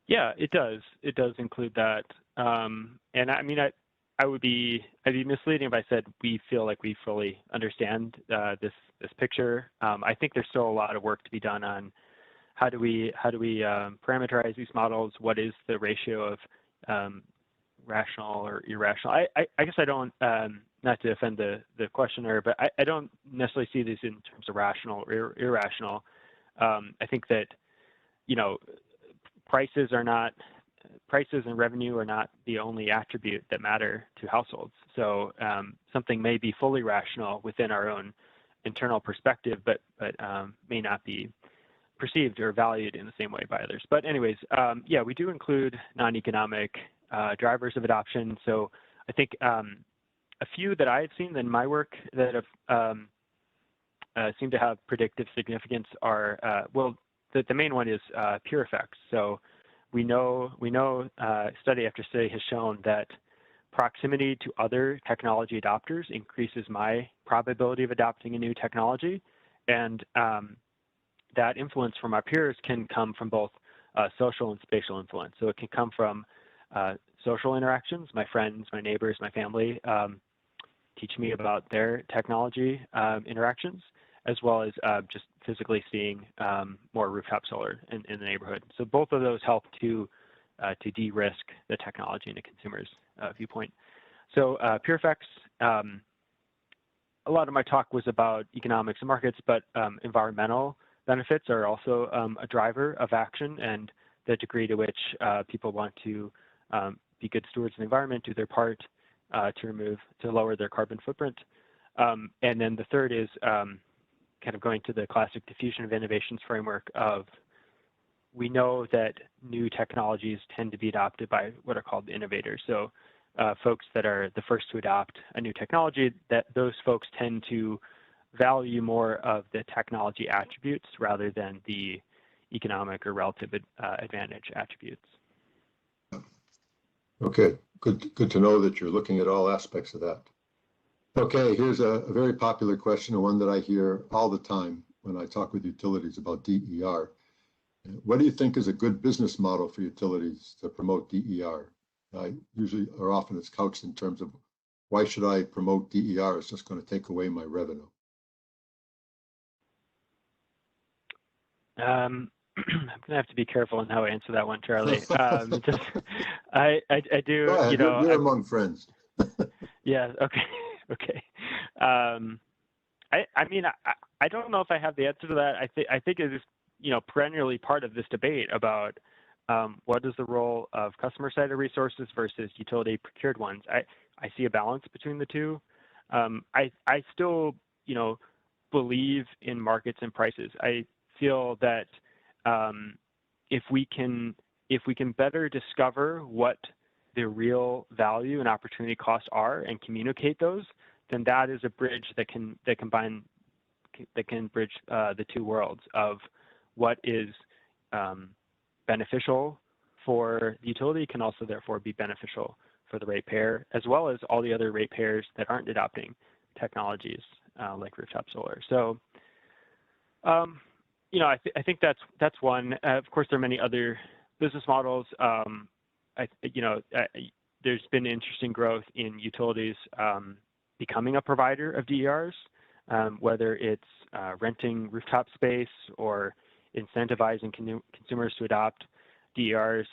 Yeah, it does. It does include that. And I mean, I'd be misleading if I said we feel like we fully understand this picture. I think there's still a lot of work to be done on how do we parameterize these models. What is the ratio of rational or irrational? I guess I don't, not to offend the questioner, but I don't necessarily see these in terms of rational or irrational. I think that prices and revenue are not the only attribute that matter to households. So something may be fully rational within our own internal perspective, but may not be perceived or valued in the same way by others. But anyways, yeah, we do include non-economic drivers of adoption. So I think a few that I had seen in my work that have seem to have predictive significance are, well, the main one is pure effects. So we know study after study has shown that proximity to other technology adopters increases my probability of adopting a new technology. And that influence from our peers can come from both social and spatial influence. So it can come from social interactions, my friends, my neighbors, my family teach me about their technology interactions, as well as just physically seeing more rooftop solar in the neighborhood. So both of those help to de-risk the technology in a consumer's viewpoint. So peer effects, a lot of my talk was about economics and markets, but environmental benefits are also a driver of action, and the degree to which people want to be good stewards of the environment, do their part to lower their carbon footprint. And then the third is kind of going to the classic diffusion of innovations framework of, we know that new technologies tend to be adopted by what are called innovators. So folks that are the first to adopt a new technology, that those folks tend to value more of the technology attributes rather than the economic or relative advantage attributes. Okay, good to know that you're looking at all aspects of that. Okay, here's a very popular question, and one that I hear all the time when I talk with utilities about DER. What do you think is a good business model for utilities to promote DER? Usually, or often it's couched in terms of, why should I promote DER? It's just going to take away my revenue. I'm gonna have to be careful in how I answer that one, Charlie. I do. Go ahead, you know, you're among friends. Yeah. Okay. Okay. I mean, I don't know if I have the answer to that. I think it is, perennially part of this debate about what is the role of customer-sided resources versus utility procured ones. I see a balance between the two. I still, believe in markets and prices. I feel that if we can better discover what the real value and opportunity costs are and communicate those, then that is a bridge that can bridge the two worlds of what is beneficial for the utility can also therefore be beneficial for the ratepayer, as well as all the other ratepayers that aren't adopting technologies like rooftop solar. So, I think that's one. Of course, there are many other business models. There's been interesting growth in utilities becoming a provider of DERs, whether it's renting rooftop space or incentivizing consumers to adopt DERs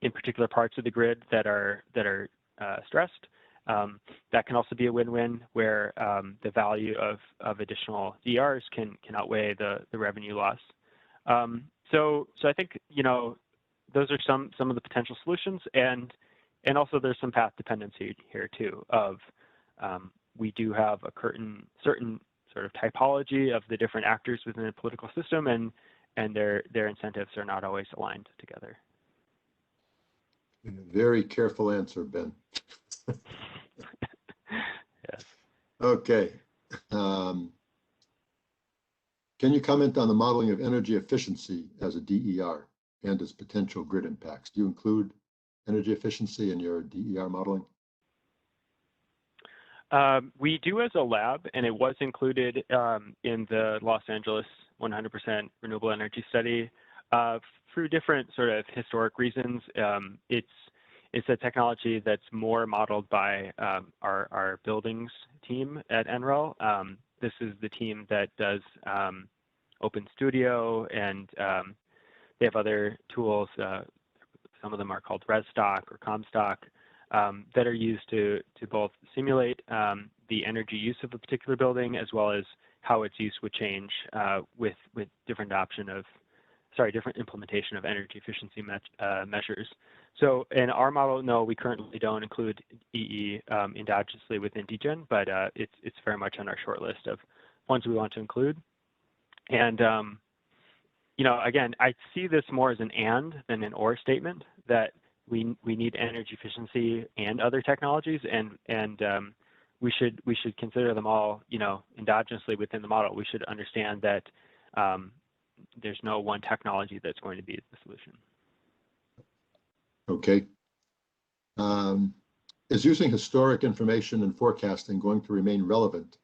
in particular parts of the grid that are stressed. That can also be a win-win, where the value of additional DERs can outweigh the revenue loss. So I think those are some of the potential solutions, and also there's some path dependency here too. Of we do have a certain sort of typology of the different actors within the political system, and their incentives are not always aligned together. Very careful answer, Ben. Yes. Okay. Can you comment on the modeling of energy efficiency as a DER and its potential grid impacts? Do you include energy efficiency in your DER modeling? We do as a lab, and it was included in the Los Angeles 100% renewable energy study through different sort of historic reasons. It's a technology that's more modeled by our buildings team at NREL. This is the team that does Open Studio, and they have other tools. Some of them are called ResStock or Comstock, that are used to both simulate the energy use of a particular building, as well as how its use would change with different implementation of energy efficiency measures. So in our model, no, we currently don't include EE endogenously within dGen, but it's very much on our short list of ones we want to include. And again, I see this more as an and than an or statement, that we need energy efficiency and other technologies, and we should consider them all endogenously within the model. We should understand that there's no one technology that's going to be the solution. Okay. Is using historic information and forecasting going to remain relevant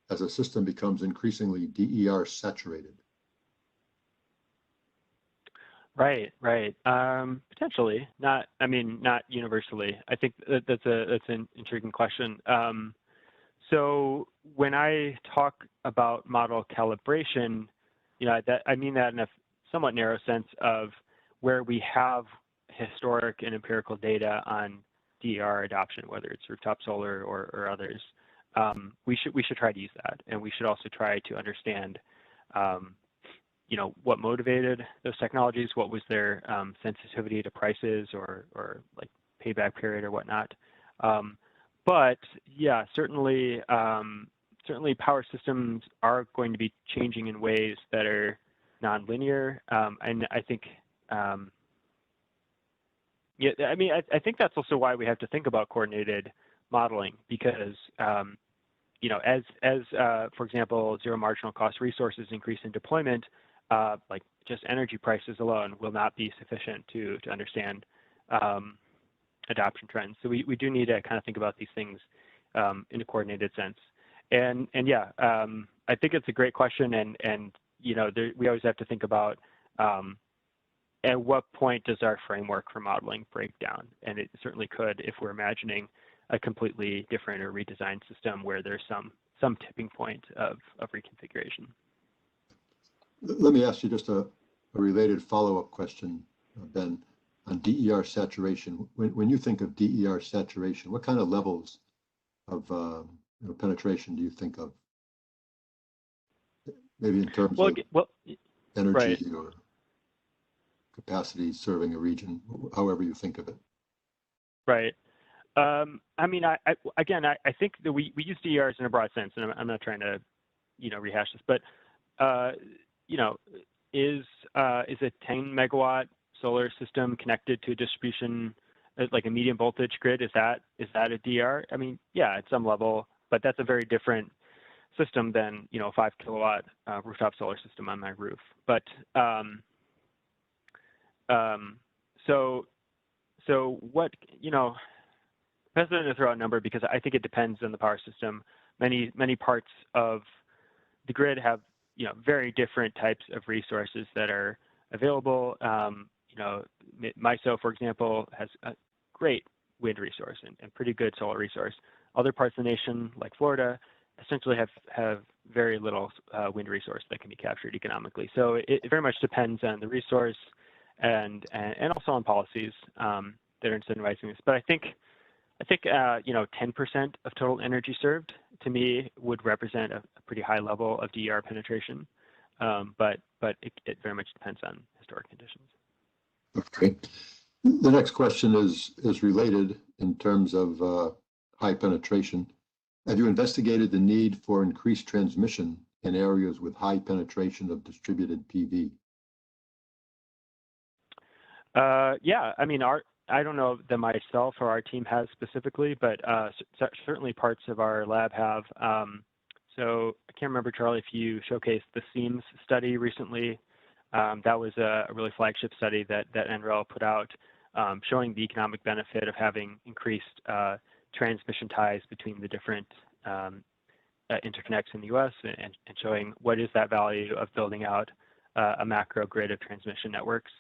as a system becomes increasingly DER saturated? Right. Potentially, not universally. I think that's an intriguing question. So when I talk about model calibration, I mean that in a somewhat narrow sense of where we have historic and empirical data on DER adoption, whether it's rooftop solar or others. We should try to use that, and we should also try to understand, what motivated those technologies, what was their sensitivity to prices or like payback period or whatnot. But yeah, certainly power systems are going to be changing in ways that are nonlinear, and I think. I think that's also why we have to think about coordinated modeling, because for example, zero marginal cost resources increase in deployment, like just energy prices alone will not be sufficient to understand adoption trends. So we do need to kind of think about these things in a coordinated sense. And yeah, I think it's a great question, and we always have to think about at what point does our framework for modeling break down? And it certainly could if we're imagining a completely different or redesigned system where there's some tipping point of reconfiguration. Let me ask you just a related follow-up question, Ben, on DER saturation. When you think of DER saturation, what kind of levels of penetration do you think of? Maybe in terms of energy right. or capacity serving a region, however you think of it. Right. I mean, I think that we use DERs in a broad sense, and I'm not trying to, rehash this, but, is a 10 megawatt solar system connected to a distribution, like a medium voltage grid? Is that a DR? I mean, yeah, at some level, but that's a very different system than, a 5 kilowatt rooftop solar system on my roof. But so what, hesitant to throw out a number because I think it depends on the power system. Many parts of the grid have, very different types of resources that are available. MISO, for example, has a great wind resource and pretty good solar resource. Other parts of the nation, like Florida, essentially have very little wind resource that can be captured economically. So it very much depends on the resource and also on policies that are incentivizing this. But I think 10% of total energy served to me would represent a pretty high level of DER penetration. But it very much depends on historic conditions. Okay. The next question is related in terms of high penetration. Have you investigated the need for increased transmission in areas with high penetration of distributed PV? Yeah, I mean, I don't know that myself or our team has specifically, but certainly parts of our lab have. So I can't remember, Charlie, if you showcased the SEAMS study recently. That was a really flagship study that NREL put out, showing the economic benefit of having increased transmission ties between the different interconnects in the U.S. and showing what is that value of building out a macro grid of transmission networks.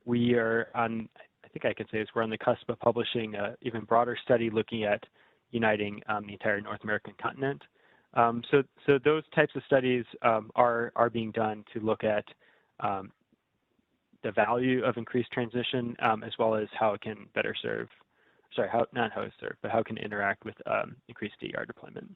We are on, I think I can say this, we're on the cusp of publishing an even broader study looking at uniting the entire North American continent. So those types of studies are being done to look at the value of increased transmission as well as how it can better serve, not how it serve, but how it can interact with increased DER deployment.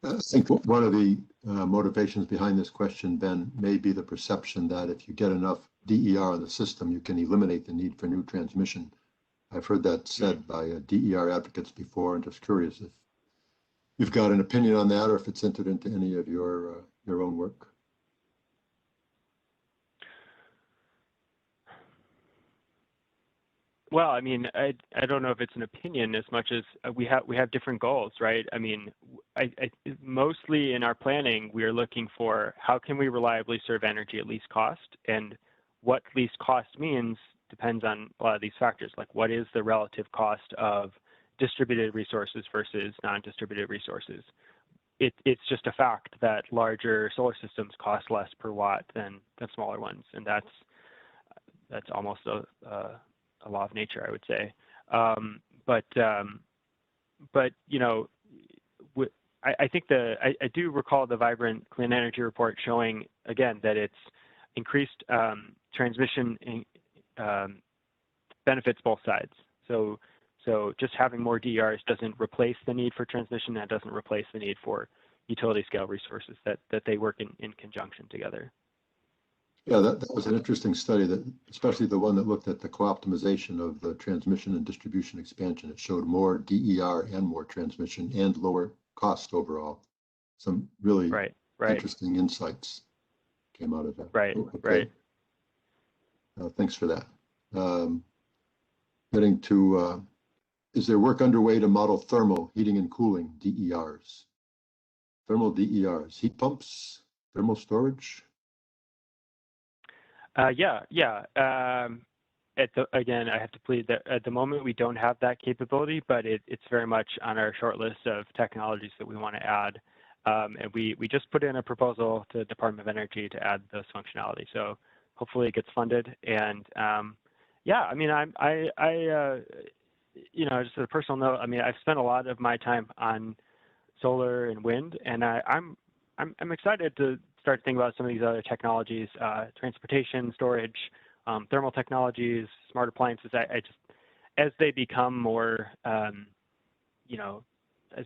I think one of the motivations behind this question, Ben, may be the perception that if you get enough DER in the system, you can eliminate the need for new transmission. I've heard that said by DER advocates before, and just curious if you've got an opinion on that or if it's entered into any of your own work. Well, I mean, I don't know if it's an opinion as much as we have different goals, right? I mean, I mostly in our planning, we are looking for how can we reliably serve energy at least cost, and what least cost means depends on a lot of these factors, like what is the relative cost of distributed resources versus non-distributed resources. It's just a fact that larger solar systems cost less per watt than smaller ones, and that's almost a law of nature, I would say. But I think I do recall the Vibrant Clean Energy report showing, again, that it's increased transmission benefits both sides. So just having more DERs doesn't replace the need for transmission, and doesn't replace the need for utility scale resources, that they work in conjunction together. Yeah, that was an interesting study, that especially the one that looked at the co-optimization of the transmission and distribution expansion. It showed more DER and more transmission and lower cost overall. Some really interesting insights came out of that. Right, okay. right. Thanks for that. Getting to, is there work underway to model thermal heating and cooling DERs? Thermal DERs, heat pumps, thermal storage? Yeah. Again, I have to plead that at the moment we don't have that capability, but it's very much on our short list of technologies that we want to add. And we just put in a proposal to the Department of Energy to add those functionality. So hopefully it gets funded. And yeah, I mean, just as a personal note, I mean, I've spent a lot of my time on solar and wind, and I'm excited to start thinking about some of these other technologies, transportation, storage, thermal technologies, smart appliances. I just, as they become more, as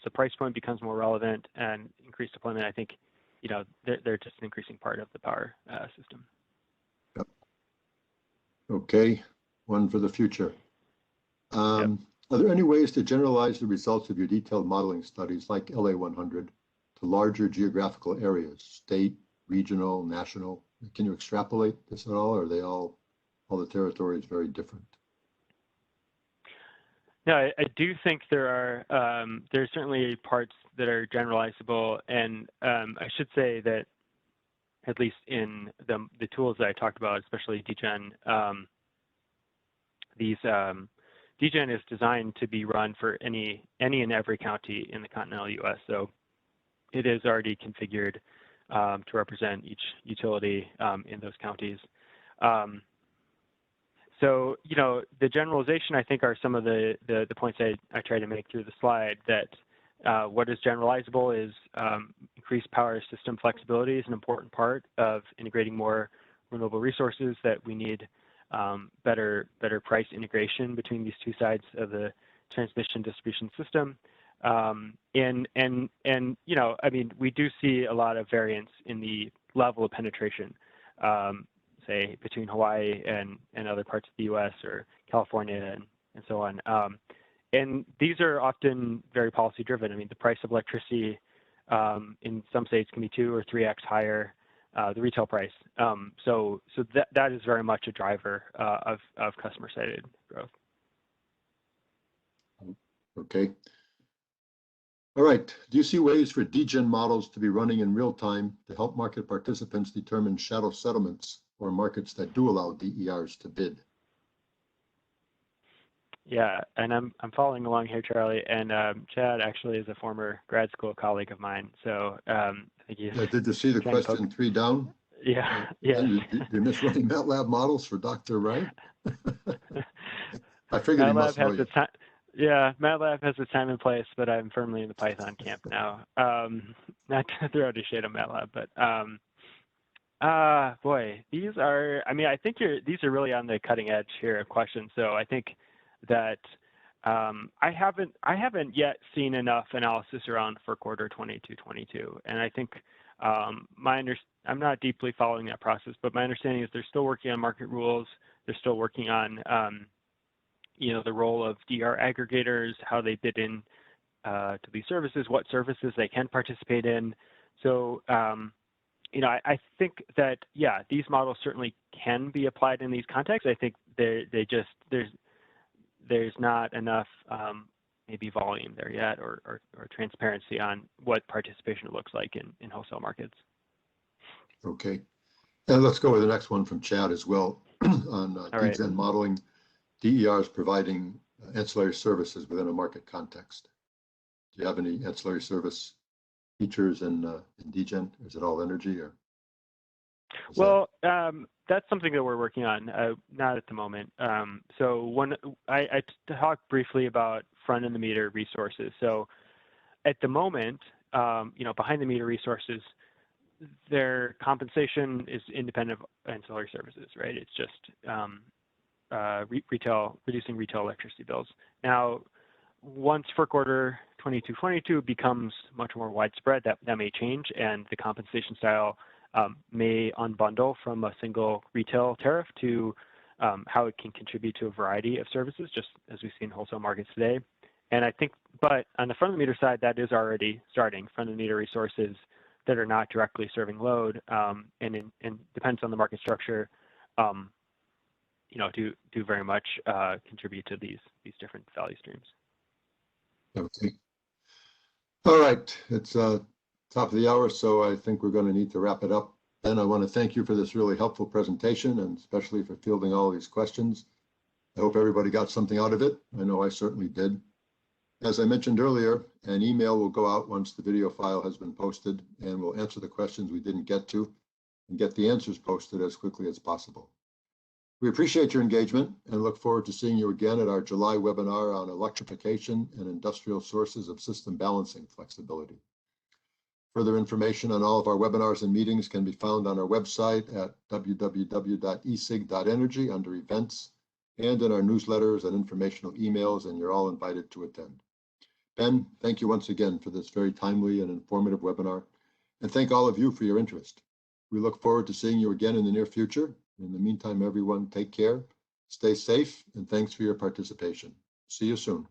the price point becomes more relevant and increased deployment, I think, they're just an increasing part of the power system. Yep. Okay, one for the future. Yep. Are there any ways to generalize the results of your detailed modeling studies like LA 100 to larger geographical areas, state, regional, national? Can you extrapolate this at all, or are they all the territories very different? No, I do think there's certainly parts that are generalizable, and I should say that at least in the tools that I talked about, especially dGen, dGen is designed to be run for any and every county in the continental U.S. So it is already configured to represent each utility in those counties. So, the generalization, I think, are some of the points I try to make through the slide, that what is generalizable is increased power system flexibility is an important part of integrating more renewable resources, that we need better price integration between these two sides of the transmission distribution system. And I mean, we do see a lot of variance in the level of penetration, say between Hawaii and other parts of the U.S. or California and so on. And these are often very policy driven. I mean, the price of electricity in some states can be 2 or 3x higher, the retail price. So that is very much a driver of customer sided growth. Okay. All right. Do you see ways for dGen models to be running in real time to help market participants determine shadow settlements or markets that do allow DERs to bid? Yeah, and I'm following along here, Charlie. And Chad actually is a former grad school colleague of mine. So I think he's. Yeah, did you see the question 3 down? Yeah, yeah. You miss running MATLAB models for Dr. Wright? I figured he must know you. Yeah, MATLAB has its time and place, but I'm firmly in the Python camp now. Not to throw out a shade on MATLAB, but boy, these are. I mean, I think these are really on the cutting edge here of questions. So I think that I haven't yet seen enough analysis around for quarter 22, and I think I'm not deeply following that process, but my understanding is they're still working on market rules. They're still working on the role of DR aggregators, how they bid in to these services, what services they can participate in. So I think that these models certainly can be applied in these contexts. I think there's not enough maybe volume there yet, or transparency on what participation looks like in wholesale markets. Okay, and let's go with the next one from Chad as well on dGen modeling. DERs providing ancillary services within a market context. Do you have any ancillary service features in dGen? Is it all energy or? Well, that's something that we're working on, not at the moment. So I talked briefly about front of the meter resources. So at the moment, behind the meter resources, their compensation is independent of ancillary services, right? It's just reducing retail electricity bills. Now, once FERC Order 2222 becomes much more widespread, that may change, and the compensation style may unbundle from a single retail tariff to how it can contribute to a variety of services, just as we see in wholesale markets today. And I think, but on the front of the meter side, that is already starting. Front of the meter resources that are not directly serving load, and depends on the market structure, do very much contribute to these different value streams. Okay. All right, it's top of the hour, so I think we're going to need to wrap it up. Ben, I want to thank you for this really helpful presentation, and especially for fielding all these questions. I hope everybody got something out of it. I know I certainly did. As I mentioned earlier, an email will go out once the video file has been posted, and we'll answer the questions we didn't get to and get the answers posted as quickly as possible. We appreciate your engagement and look forward to seeing you again at our July webinar on electrification and industrial sources of system balancing flexibility. Further information on all of our webinars and meetings can be found on our website at www.esig.energy under events, and in our newsletters and informational emails, and you're all invited to attend. Ben, thank you once again for this very timely and informative webinar, and thank all of you for your interest. We look forward to seeing you again in the near future. In the meantime, everyone, take care, stay safe, and thanks for your participation. See you soon.